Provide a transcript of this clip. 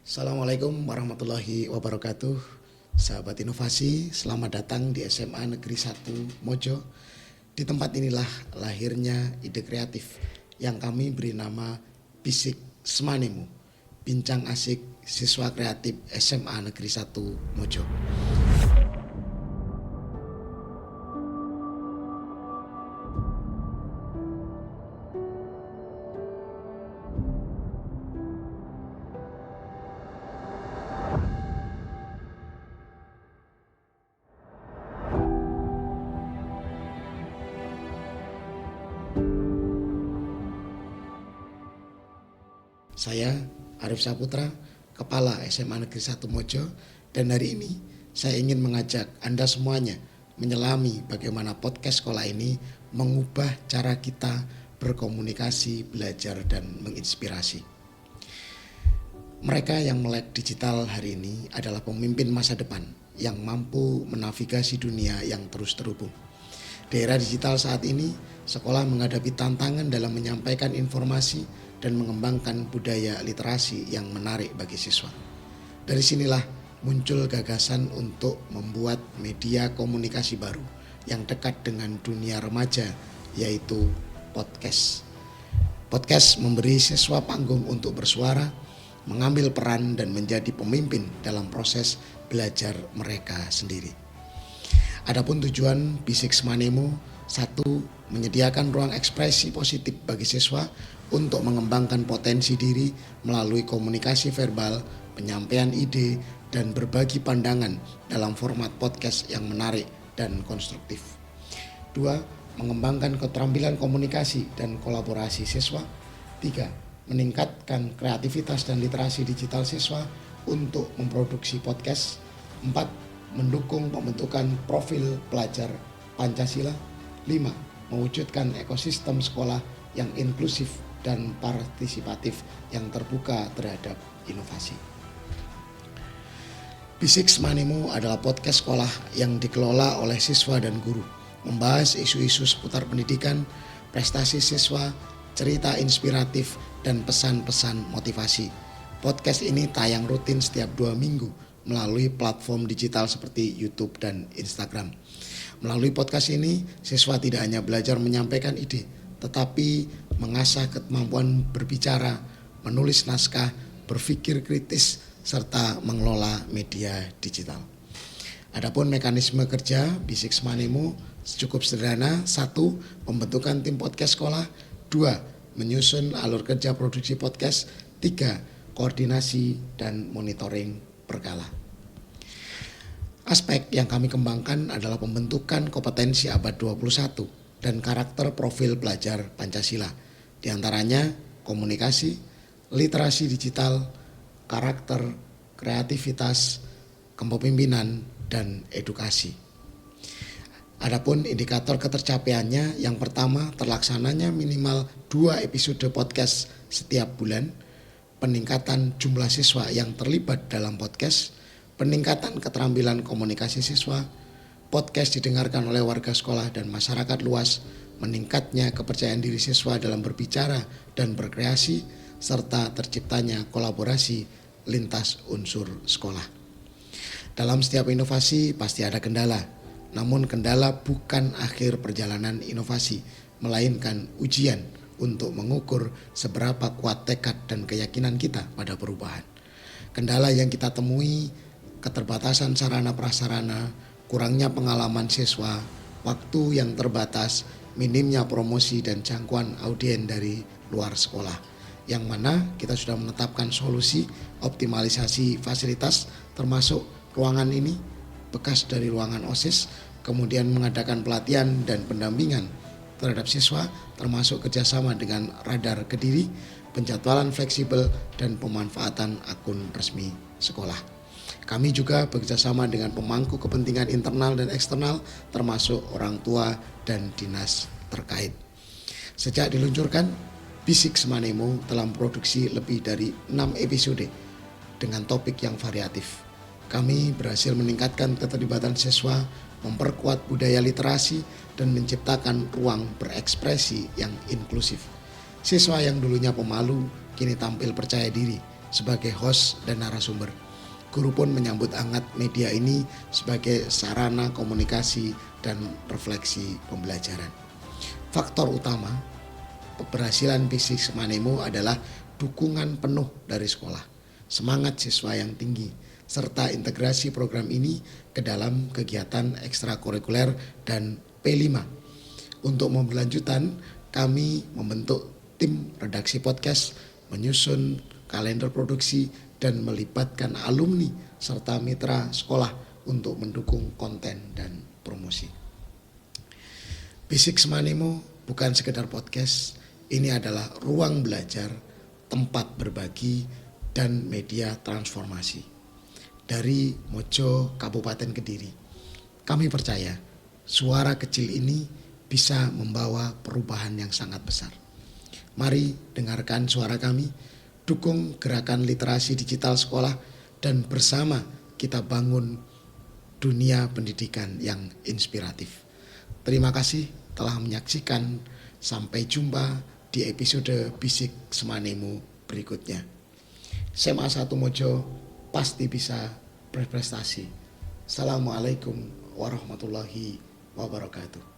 Assalamualaikum warahmatullahi wabarakatuh. Sahabat inovasi, selamat datang di SMA Negeri 1 Mojo. Di tempat inilah lahirnya ide kreatif yang kami beri nama Bisik Semanemu, bincang asik siswa kreatif SMA Negeri 1 Mojo. Saya Arif Saputra, Kepala SMA Negeri 1 Mojo, dan hari ini saya ingin mengajak Anda semuanya menyelami bagaimana podcast sekolah ini mengubah cara kita berkomunikasi, belajar, dan menginspirasi. Mereka yang melek digital hari ini adalah pemimpin masa depan yang mampu menavigasi dunia yang terus terhubung. Di era digital saat ini, sekolah menghadapi tantangan dalam menyampaikan informasi dan mengembangkan budaya literasi yang menarik bagi siswa. Dari sinilah muncul gagasan untuk membuat media komunikasi baru yang dekat dengan dunia remaja, yaitu podcast. Podcast memberi siswa panggung untuk bersuara, mengambil peran dan menjadi pemimpin dalam proses belajar mereka sendiri. Adapun tujuan Bisik Semanemu, 1. Menyediakan ruang ekspresi positif bagi siswa untuk mengembangkan potensi diri melalui komunikasi verbal, penyampaian ide, dan berbagi pandangan dalam format podcast yang menarik dan konstruktif. 2. Mengembangkan keterampilan komunikasi dan kolaborasi siswa. 3. Meningkatkan kreativitas dan literasi digital siswa untuk memproduksi podcast. 4. Mendukung pembentukan profil pelajar Pancasila. 5. Mewujudkan ekosistem sekolah yang inklusif dan partisipatif yang terbuka terhadap inovasi. Bisik Semanemu adalah podcast sekolah yang dikelola oleh siswa dan guru, membahas isu-isu seputar pendidikan, prestasi siswa, cerita inspiratif, dan pesan-pesan motivasi. Podcast ini tayang rutin setiap 2 minggu melalui platform digital seperti YouTube dan Instagram. Melalui podcast ini, siswa tidak hanya belajar menyampaikan ide, tetapi mengasah kemampuan berbicara, menulis naskah, berpikir kritis, serta mengelola media digital. Adapun mekanisme kerja Bisik Semanemu cukup sederhana. 1. Pembentukan tim podcast sekolah. 2. Menyusun alur kerja produksi podcast. 3. Koordinasi dan monitoring berkala. Aspek yang kami kembangkan adalah pembentukan kompetensi abad 21 dan karakter profil pelajar Pancasila. Di antaranya komunikasi, literasi digital, karakter, kreativitas, kepemimpinan, dan edukasi. Adapun indikator ketercapaiannya, yang pertama terlaksananya minimal 2 episode podcast setiap bulan, peningkatan jumlah siswa yang terlibat dalam podcast, peningkatan keterampilan komunikasi siswa, podcast didengarkan oleh warga sekolah dan masyarakat luas, meningkatnya kepercayaan diri siswa dalam berbicara dan berkreasi, serta terciptanya kolaborasi lintas unsur sekolah. Dalam setiap inovasi pasti ada kendala, namun kendala bukan akhir perjalanan inovasi, melainkan ujian untuk mengukur seberapa kuat tekad dan keyakinan kita pada perubahan. Kendala yang kita temui, keterbatasan sarana prasarana, kurangnya pengalaman siswa, waktu yang terbatas, minimnya promosi dan jangkauan audiens dari luar sekolah. Yang mana kita sudah menetapkan solusi optimalisasi fasilitas termasuk ruangan ini, bekas dari ruangan OSIS, kemudian mengadakan pelatihan dan pendampingan terhadap siswa termasuk kerjasama dengan Radar Kediri, penjadwalan fleksibel, dan pemanfaatan akun resmi sekolah. Kami juga bekerjasama dengan pemangku kepentingan internal dan eksternal termasuk orang tua dan dinas terkait. Sejak diluncurkan, Bisik Semanemu telah memproduksi lebih dari 6 episode dengan topik yang variatif. Kami berhasil meningkatkan keterlibatan siswa, memperkuat budaya literasi, dan menciptakan ruang berekspresi yang inklusif. Siswa yang dulunya pemalu kini tampil percaya diri sebagai host dan narasumber. Guru pun menyambut hangat media ini sebagai sarana komunikasi dan refleksi pembelajaran. Faktor utama keberhasilan Bisik Semanemo adalah dukungan penuh dari sekolah, semangat siswa yang tinggi, serta integrasi program ini ke dalam kegiatan ekstrakurikuler dan P5. Untuk berlanjutan, kami membentuk tim redaksi podcast, menyusun kalender produksi, dan melibatkan alumni serta mitra sekolah untuk mendukung konten dan promosi. Bisik Semanemo bukan sekedar podcast, ini adalah ruang belajar, tempat berbagi, dan media transformasi. Dari Mojo Kabupaten Kediri, kami percaya suara kecil ini bisa membawa perubahan yang sangat besar. Mari dengarkan suara kami, dukung gerakan literasi digital sekolah, dan bersama kita bangun dunia pendidikan yang inspiratif. Terima kasih telah menyaksikan. Sampai jumpa di episode Bisik Semanemo berikutnya. SMA 1 Mojo pasti bisa berprestasi. Assalamualaikum warahmatullahi wabarakatuh.